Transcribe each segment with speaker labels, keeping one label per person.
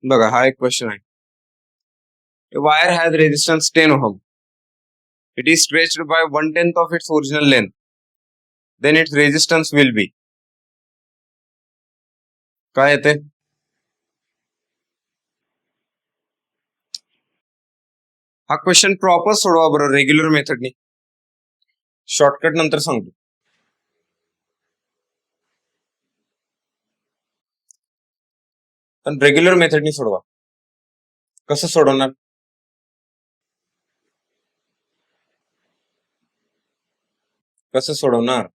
Speaker 1: बघा हा एक क्वेश्चन आहे. A wire has resistance 10 ohm. It is stretched by 1/10 of its original length. Then its resistance will be. काय येते? हा क्वेश्चन प्रॉपर सोडवा बरोबर रेग्युलर मेथडनी. शॉर्टकट नंतर सांगतो. पण रेग्युलर मेथडनी सोडवा. कसं सोडवणार? कसं सोडवणार?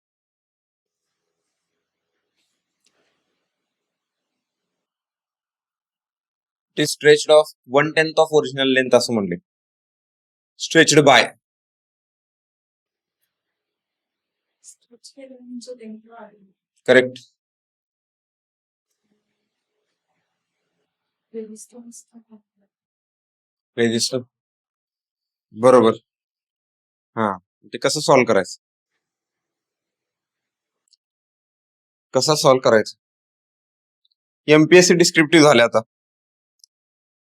Speaker 1: It is stretched of 1/10 of original length असं म्हणले. Stretched by. करेक्ट. रेजिस्टर बरोबर. हा ते कसं सॉल्व्ह करायचं? कसा सॉल्व्ह करायचं? एमपीएससी डिस्क्रिप्टिव्ह झाले आता.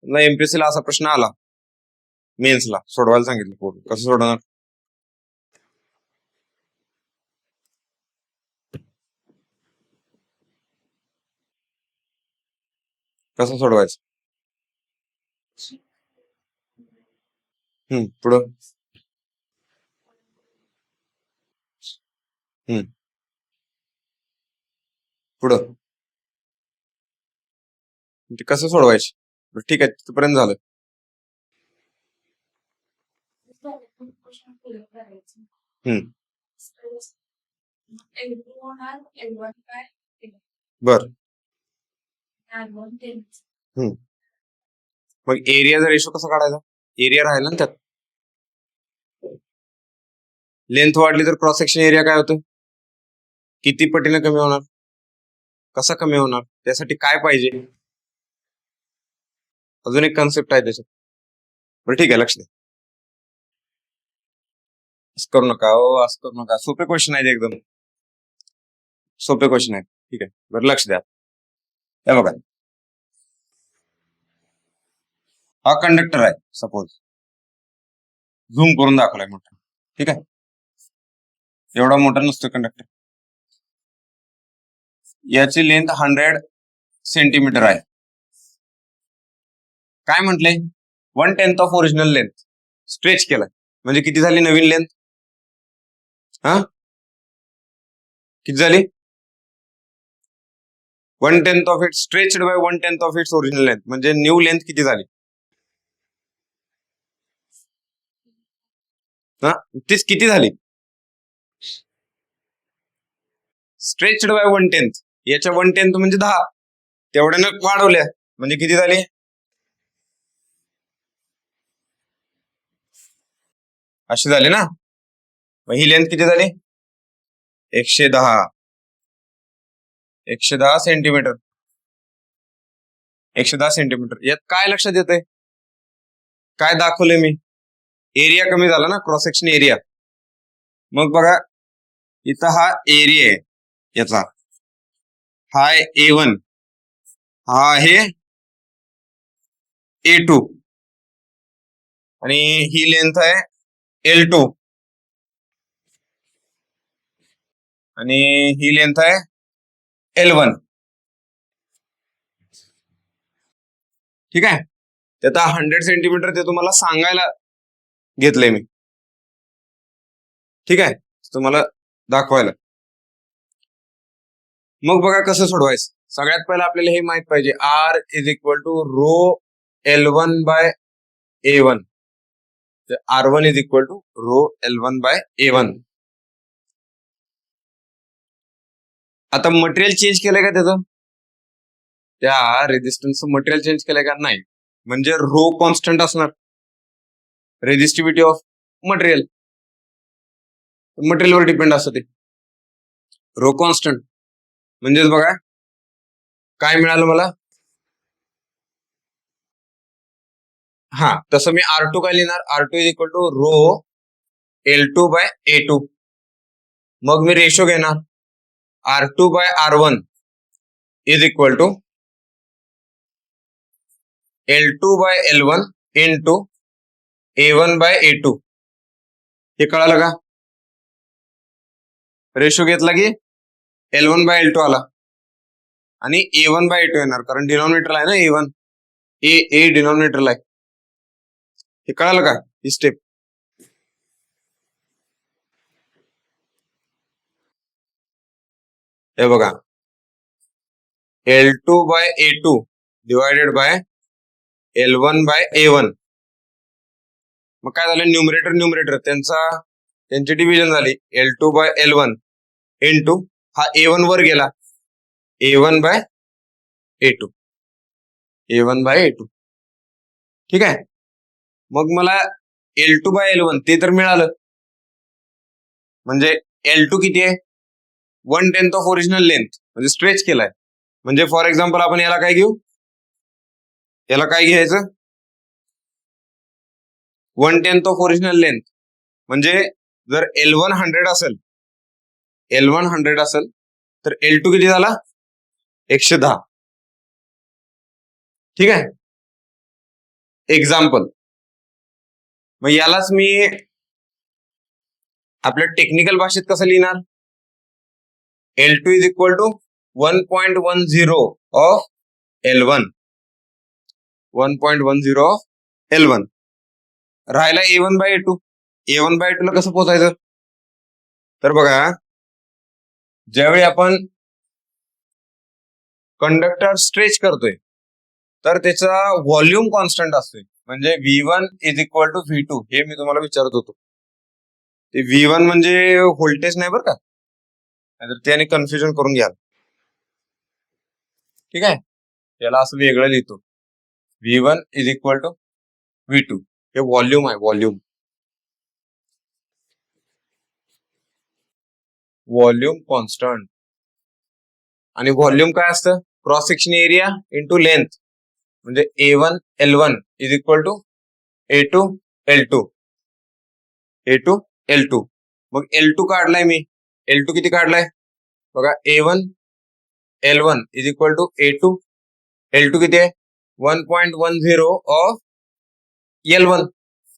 Speaker 1: एमपीएससी ला असा प्रश्न आला मेन्सला सोडवायला सांगितलं. कसं सोडवणार? कसं सोडवायचं? पुढं. पुढं ते कसं सोडवायचं? ठीक आहे तिथपर्यंत झालं. बर. मग एरियाचा रेशो कसा काढायचा? एरिया राहिला ना त्यात. लेंथ वाढली तर क्रॉस सेक्शन एरिया काय होतं? किती पटीने कमी होणार? कसा कमी होणार? त्यासाठी काय पाहिजे? अजून एक कन्सेप्ट आहे त्याच्यात. बरं ठीक आहे लक्ष द्या. असं करू नका असं करू नका. सोपे क्वेश्चन आहेत एकदम. सोपे क्वेश्चन आहेत. ठीक आहे बरं लक्ष द्या. हे बघा हा कंडक्टर आहे सपोज. झूम करून दाखवलाय मोठा. ठीक आहे एवढा मोठा नसतो कंडक्टर. याची लेंथ 100 सेंटीमीटर आहे. काय म्हटलंय? 1/10 ऑफ ओरिजिनल लेंथ स्ट्रेच केलाय म्हणजे किती झाली नवीन लेंथ? किती झाली? 1/10 of it stretched by 1/10 of its original length म्हणजे न्यू लेंथ किती झाली? तीच किती झाली? Stretched by 1/10. याच्या 1/10 म्हणजे 10. तेवढ्यानं वाढवल्या म्हणजे किती झाली? अशी झाली ना. मग ही लेंथ किती झाली? 110 सेंटीमीटर. 110 सेंटीमीटर. यात काय लक्षात येतंय? काय दाखवलंय मी? एरिया कमी झाला ना क्रॉस सेक्शन एरिया. मग बघा इथं हा एरिया आहे याचा. हा आहे A1. हा आहे A2 आणि ही लेंथ आहे L2 आणि ही लेंथ आहे L1. ठीक आहे त्यात 100 सेंटीमीटर ते तुम्हाला सांगायला घेतलंय मी. ठीक आहे तुम्हाला दाखवायला. मग बघा कसं सोडवायचं. सगळ्यात पहिला आपल्याला हे माहित पाहिजे R is equal to rho L1 by A1. R1 is equal to rho L1 by A1. आता मटेरियल चेंज केलंय का त्याचं? त्या रेजिस्टन्सचं मटेरियल चेंज केलंय का? नाही. म्हणजे रो कॉन्स्टंट असणार. रेजिस्टिव्हिटी ऑफ मटेरियल मटेरियलवर डिपेंड असतं ते. रो कॉन्स्टंट म्हणजेच बघा काय मिळालं मला? तसं मी R2 काय लिहिणार? R2 is equal to rho L2 by A2. मग मी रेशो घेणार R2 by R1 is equal to L2 by L1 into A1 by A2. हे कळालं का? रेशो घेतला की L1 बाय L2 आला आणि A1 बाय A2 येणार, कारण डिनॉमिनेटरला आहे ना A1, ए डिनॉमिनेटरला आहे. हे कळालं का ही स्टेप? हे बघा, L2 by A2 divided by L1 by A1. मग काय झालं, न्यूमरेटर त्यांची डिव्हिजन झाली. L2 बाय L1 इंटू हा A1 वर गेला, A1 by A2, A1 by A2. ठीक आहे. मग मला L2 बाय L1 ते तर मिळालं, म्हणजे L2 किती आहे, 1/10 ऑफ ओरिजिनल लेंथ, म्हणजे स्ट्रेच केलाय. म्हणजे फॉर एक्झाम्पल आपण याला काय घेऊ, याला काय घ्यायचं, 1/10 ऑफ ओरिजिनल लेंथ. म्हणजे जर L1 100 असेल, तर L2 किती झाला, 110. ठीक आहे. एक्झाम्पल. मग यालाच मी आपल्या टेक्निकल भाषेत कसं लिहिणार, L2 is equal to 1.10 of L1, 1.10 of L1. राहिला A1 by A2. A1 by A2 ला कसं पोहोचायचं, तर बघा, ज्यावेळी आपण कंडक्टर स्ट्रेच करतोय तर त्याचा व्हॉल्यूम कॉन्स्टंट असतोय. म्हणजे V1 is equal to V2, हे मी तुम्हाला विचारत होतो. ते V1 म्हणजे व्होल्टेज नाही बरं का, नाहीतर त्याने कन्फ्युजन करून घ्याल. ठीक आहे, त्याला असं वेगळं लिहितो, V1 is equal to V2. हे व्हॉल्यूम आहे, व्हॉल्यूम कॉन्स्टंट. आणि व्हॉल्यूम काय असतं, cross section area into length. म्हणजे A1 L1 is equal to A2 L2. मग L2 काढलाय मी, L2 किती काढलाय बघा, A1 L1 is equal to A2. L2 किती आहे, 1.10 ऑफ L1.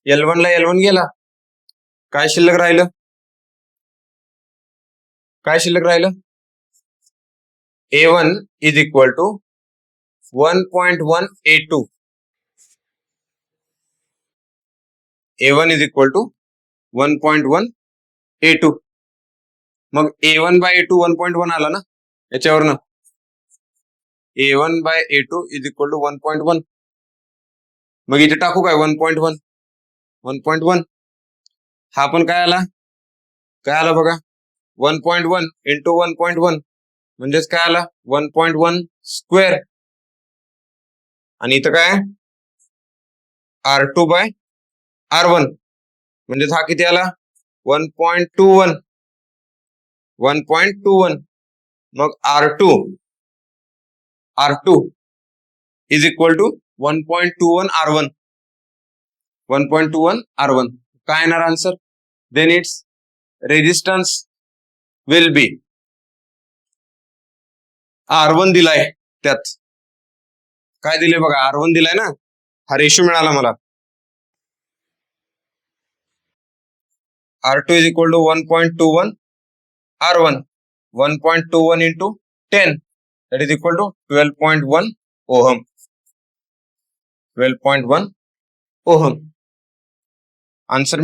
Speaker 1: L1 ला L1 गेला, काय शिल्लक राहिलं, A1 is equal to 1.1 A2. A1 is equal to 1.1 A2. मग A1 बाय A2 1.1 आला ना याच्यावरनं, A1 by A2 is equal to 1.1. मग इथे टाकू काय 1.1. हा पण काय आला बघा, 1.1 इंटू 1.1 म्हणजेच काय आला, 1.1 स्क्वेअर. आणि इथं काय R2 बाय R1 म्हणजेच हा किती आला, 1.21. मग R2 is equal to 1.21 R1. काय येणार answer, then its resistance will be R1 दिलाय, त्यात काय दिले बघा, R1 दिलाय ना, हा रेशो मिळाला मला. R2 is equal to 1.21 R1. 1.21 into 10 that is equal to 12.1 ohm. 12.1 ohm. Answer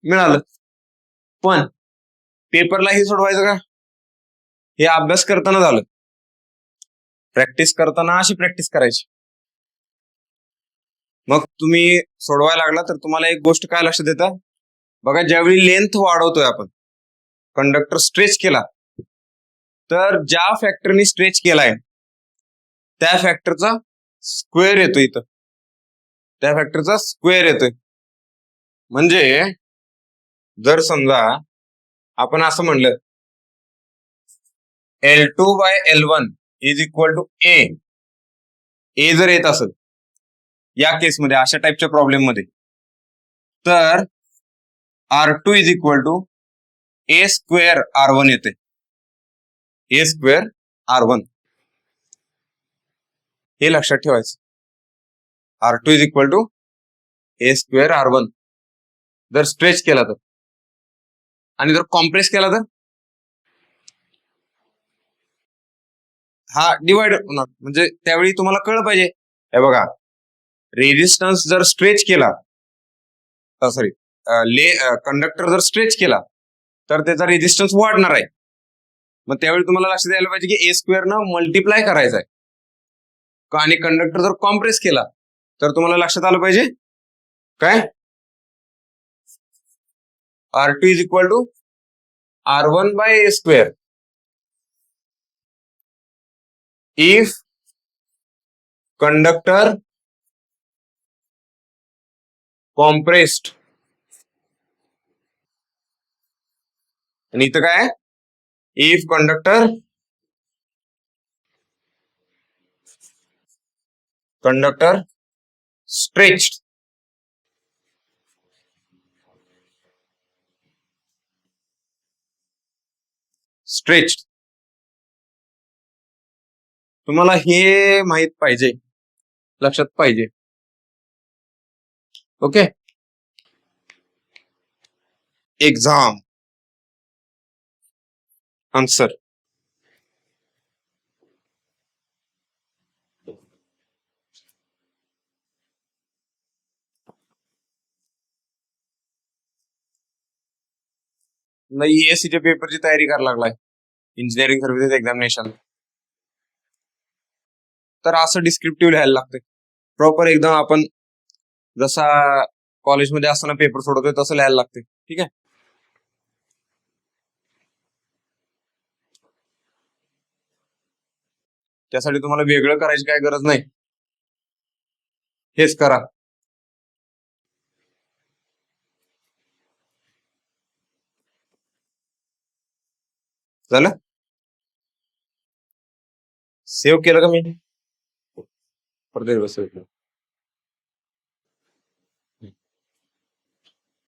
Speaker 1: मिळालं. पण पेपरला हे सोडवायचं का, हे अभ्यास करताना झालं, प्रॅक्टिस करताना अशी प्रॅक्टिस करायची. मग तुम्ही सोडवायला लागला तर तुम्हाला एक गोष्ट काय लक्षात येतं बघा, ज्यावेळी लेंथ वाढवतोय आपण, कंडक्टर स्ट्रेच केला, तर ज्या फॅक्टरनी स्ट्रेच केलाय त्या फॅक्टरचा स्क्वेअर येतो इथं, म्हणजे जर समजा आपण असं म्हणलं L2 by L1 is equal to A जर येत असेल या केसमध्ये, अशा टाईपच्या प्रॉब्लेम मध्ये, तर R2 is equal to A square R1 येते, A स्क्वेअर R1. हे लक्षात ठेवायचं. R2 is equal to A² R1 जर स्ट्रेच केला तर, आणि जर कॉम्प्रेस केला तर हा डिवाइड होणार. म्हणजे त्यावेळी तुम्हाला कळलं पाहिजे. हे बघा, रेजिस्टन्स जर स्ट्रेच केला, सॉरी कंडक्टर जर स्ट्रेच केला तर त्याचा रेजिस्टन्स वाढणार आहे. मग त्यावेळी तुम्हाला लक्षात यायला पाहिजे की A² न मल्टिप्लाय करायचा आहे. आणि कंडक्टर जर कॉम्प्रेस केला तर तुम्हाला लक्षात आलं पाहिजे काय, R2 is equal to R1 by A². If conductor compressed, आणि इथं काय, इफ कंडक्टर स्ट्रेच्ड. तुम्हाला हे माहित पाहिजे, लक्षात पाहिजे. ओके. Exam answer. ESCच्या पेपरची तयारी करायला लागलाय, इंजिनिअरिंग सर्व्हिसेस एक्झामिनेशन. तर असं डिस्क्रिप्टिव्ह लिहायला लागतंय प्रॉपर एकदम. आपण जसा कॉलेजमध्ये असताना पेपर सोडवतोय तसं लिहायला लागते. ठीक आहे. त्यासाठी तुम्हाला वेगळं करायची काय गरज नाही, हेच करा. झालं, सेव्ह केलं का मी? परत बस.